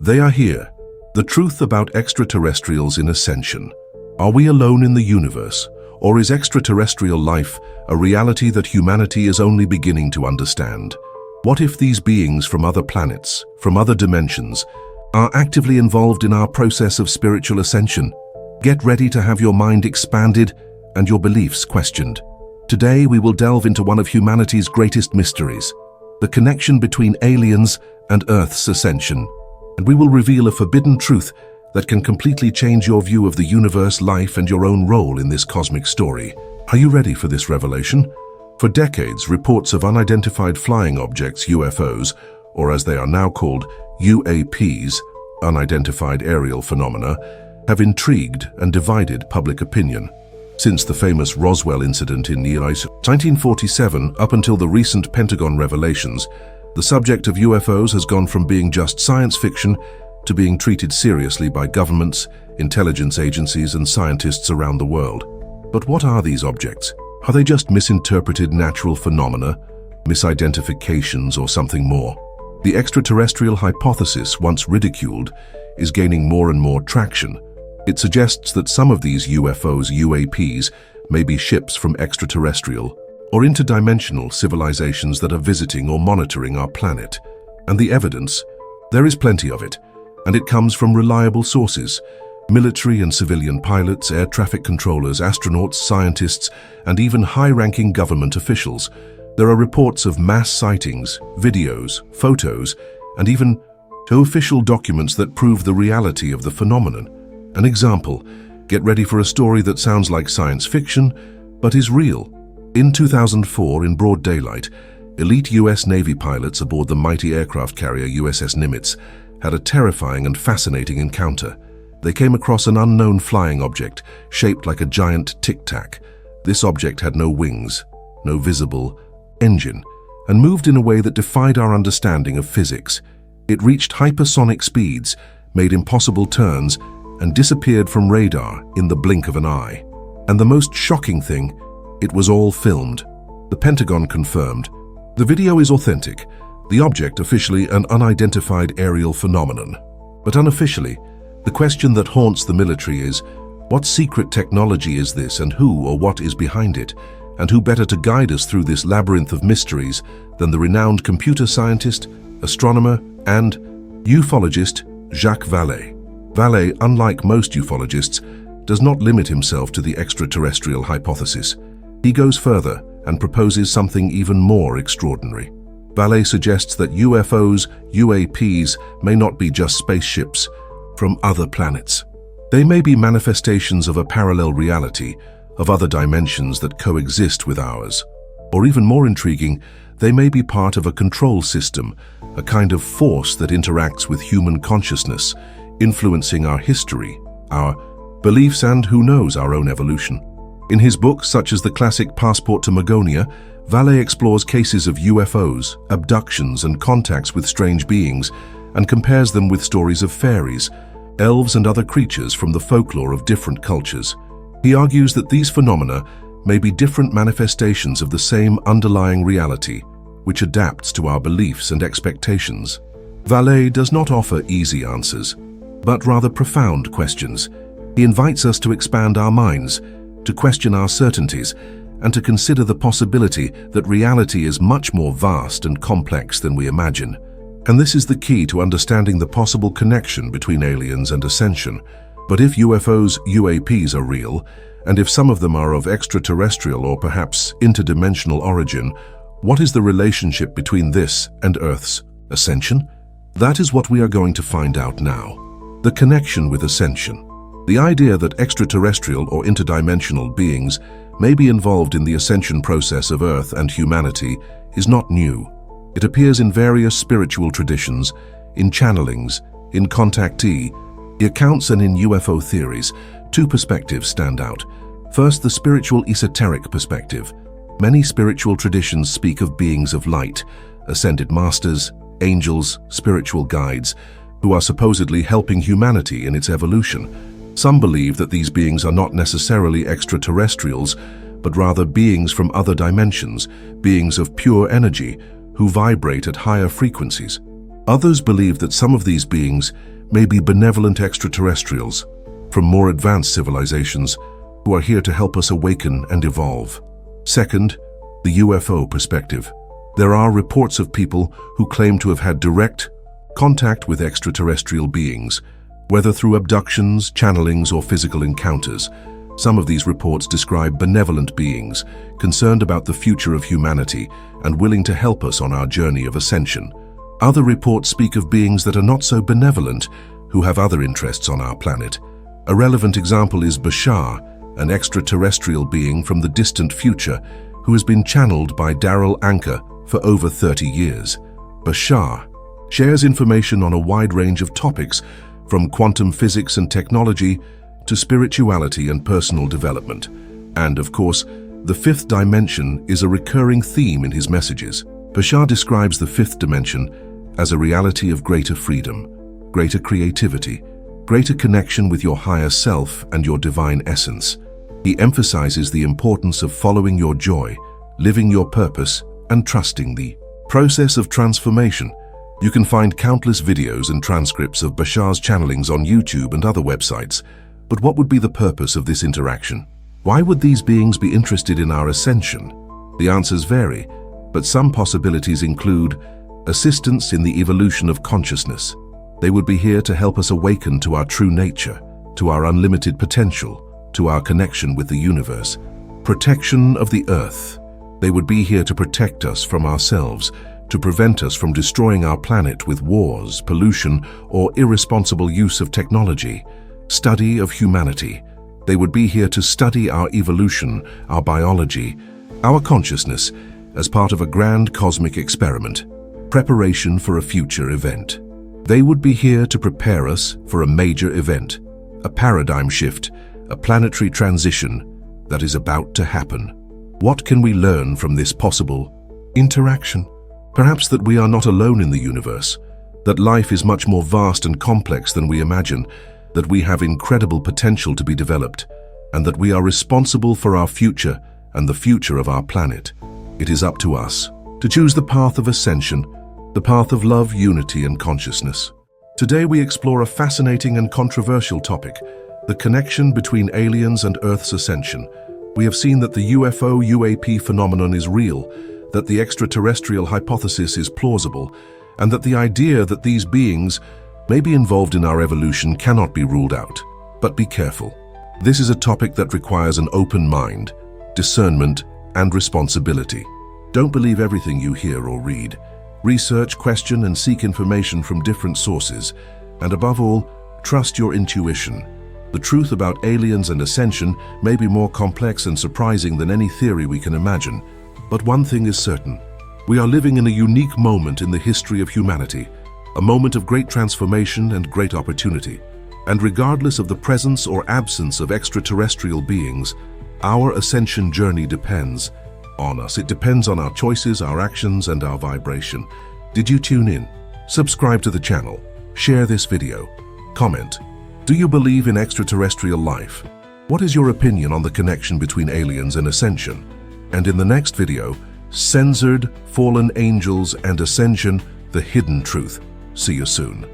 They are here. The truth about extraterrestrials in Ascension. Are we alone in the universe, or is extraterrestrial life a reality that humanity is only beginning to understand? What if these beings from other planets, from other dimensions, are actively involved in our process of spiritual ascension? Get ready to have your mind expanded and your beliefs questioned. Today we will delve into one of humanity's greatest mysteries, the connection between aliens and Earth's ascension. And we will reveal a forbidden truth that can completely change your view of the universe, life, and your own role in this cosmic story. Are you ready for this revelation? For decades, reports of unidentified flying objects, UFOs, or as they are now called, UAPs, unidentified aerial phenomena, have intrigued and divided public opinion. Since the famous Roswell incident in the year 1947 up until the recent Pentagon revelations, the subject of UFOs has gone from being just science fiction to being treated seriously by governments, intelligence agencies, and scientists around the world. But what are these objects? Are they just misinterpreted natural phenomena, misidentifications, or something more? The extraterrestrial hypothesis, once ridiculed, is gaining more and more traction. It suggests that some of these UFOs, UAPs, may be ships from extraterrestrial or interdimensional civilizations that are visiting or monitoring our planet. And the evidence? There is plenty of it, and it comes from reliable sources: military and civilian pilots, air traffic controllers, astronauts, scientists, and even high-ranking government officials. There are reports of mass sightings, videos, photos, and even official documents that prove the reality of the phenomenon. An example: get ready for a story that sounds like science fiction, but is real. In 2004, in broad daylight, elite U.S. Navy pilots aboard the mighty aircraft carrier USS Nimitz had a terrifying and fascinating encounter. They came across an unknown flying object shaped like a giant tic-tac. This object had no wings, no visible engine, and moved in a way that defied our understanding of physics. It reached hypersonic speeds, made impossible turns, and disappeared from radar in the blink of an eye. And the most shocking thing, it was all filmed. The Pentagon confirmed. The video is authentic. The object officially an unidentified aerial phenomenon. But unofficially, the question that haunts the military is, what secret technology is this, and who or what is behind it? And who better to guide us through this labyrinth of mysteries than the renowned computer scientist, astronomer, and ufologist Jacques Vallée. Vallée, unlike most ufologists, does not limit himself to the extraterrestrial hypothesis. He goes further and proposes something even more extraordinary. Vallée suggests that UFOs, UAPs, may not be just spaceships from other planets. They may be manifestations of a parallel reality, of other dimensions that coexist with ours. Or even more intriguing, they may be part of a control system, a kind of force that interacts with human consciousness, influencing our history, our beliefs, and, who knows, our own evolution. In his books, such as the classic Passport to Magonia, Vallée explores cases of UFOs, abductions, and contacts with strange beings, and compares them with stories of fairies, elves, and other creatures from the folklore of different cultures. He argues that these phenomena may be different manifestations of the same underlying reality, which adapts to our beliefs and expectations. Vallée does not offer easy answers, but rather profound questions. He invites us to expand our minds, to question our certainties, and to consider the possibility that reality is much more vast and complex than we imagine. And this is the key to understanding the possible connection between aliens and ascension. But if UFOs, UAPs are real, and if some of them are of extraterrestrial or perhaps interdimensional origin, what is the relationship between this and Earth's ascension? That is what we are going to find out now. The connection with ascension. The idea that extraterrestrial or interdimensional beings may be involved in the ascension process of Earth and humanity is not new. It appears in various spiritual traditions, in channelings, in contactee accounts, and in UFO theories. Two perspectives stand out. First, the spiritual esoteric perspective. Many spiritual traditions speak of beings of light, ascended masters, angels, spiritual guides, who are supposedly helping humanity in its evolution. Some believe that these beings are not necessarily extraterrestrials, but rather beings from other dimensions, beings of pure energy, who vibrate at higher frequencies. Others believe that some of these beings may be benevolent extraterrestrials from more advanced civilizations who are here to help us awaken and evolve. Second, the UFO perspective. There are reports of people who claim to have had direct contact with extraterrestrial beings, whether through abductions, channelings, or physical encounters. Some of these reports describe benevolent beings concerned about the future of humanity and willing to help us on our journey of ascension. Other reports speak of beings that are not so benevolent, who have other interests on our planet. A relevant example is Bashar, an extraterrestrial being from the distant future who has been channeled by Darrell Anker for over 30 years. Bashar shares information on a wide range of topics, from quantum physics and technology to spirituality and personal development. And, of course, the fifth dimension is a recurring theme in his messages. Bashar describes the fifth dimension as a reality of greater freedom, greater creativity, greater connection with your higher self and your divine essence. He emphasizes the importance of following your joy, living your purpose, and trusting the process of transformation. You can find countless videos and transcripts of Bashar's channelings on YouTube and other websites. But what would be the purpose of this interaction? Why would these beings be interested in our ascension? The answers vary, but some possibilities include assistance in the evolution of consciousness. They would be here to help us awaken to our true nature, to our unlimited potential, to our connection with the universe. Protection of the earth. They would be here to protect us from ourselves, to prevent us from destroying our planet with wars, pollution, or irresponsible use of technology. Study of humanity. They would be here to study our evolution, our biology, our consciousness as part of a grand cosmic experiment. Preparation for a future event. They would be here to prepare us for a major event, a paradigm shift, a planetary transition that is about to happen. What can we learn from this possible interaction? Perhaps that we are not alone in the universe, that life is much more vast and complex than we imagine, that we have incredible potential to be developed, and that we are responsible for our future and the future of our planet. It is up to us to choose the path of ascension, the path of love, unity, and consciousness. Today we explore a fascinating and controversial topic, the connection between aliens and Earth's ascension. We have seen that the UFO-UAP phenomenon is real, that the extraterrestrial hypothesis is plausible, and that the idea that these beings may be involved in our evolution cannot be ruled out. But be careful. This is a topic that requires an open mind, discernment, and responsibility. Don't believe everything you hear or read. Research, question, and seek information from different sources. And above all, trust your intuition. The truth about aliens and ascension may be more complex and surprising than any theory we can imagine. But one thing is certain. We are living in a unique moment in the history of humanity, a moment of great transformation and great opportunity. And regardless of the presence or absence of extraterrestrial beings, our ascension journey depends on us. It depends on our choices, our actions, and our vibration. Did you tune in? Subscribe to the channel. Share this video. Comment. Do you believe in extraterrestrial life? What is your opinion on the connection between aliens and ascension? And in the next video, Censored, Fallen Angels, and Ascension, the Hidden Truth. See you soon.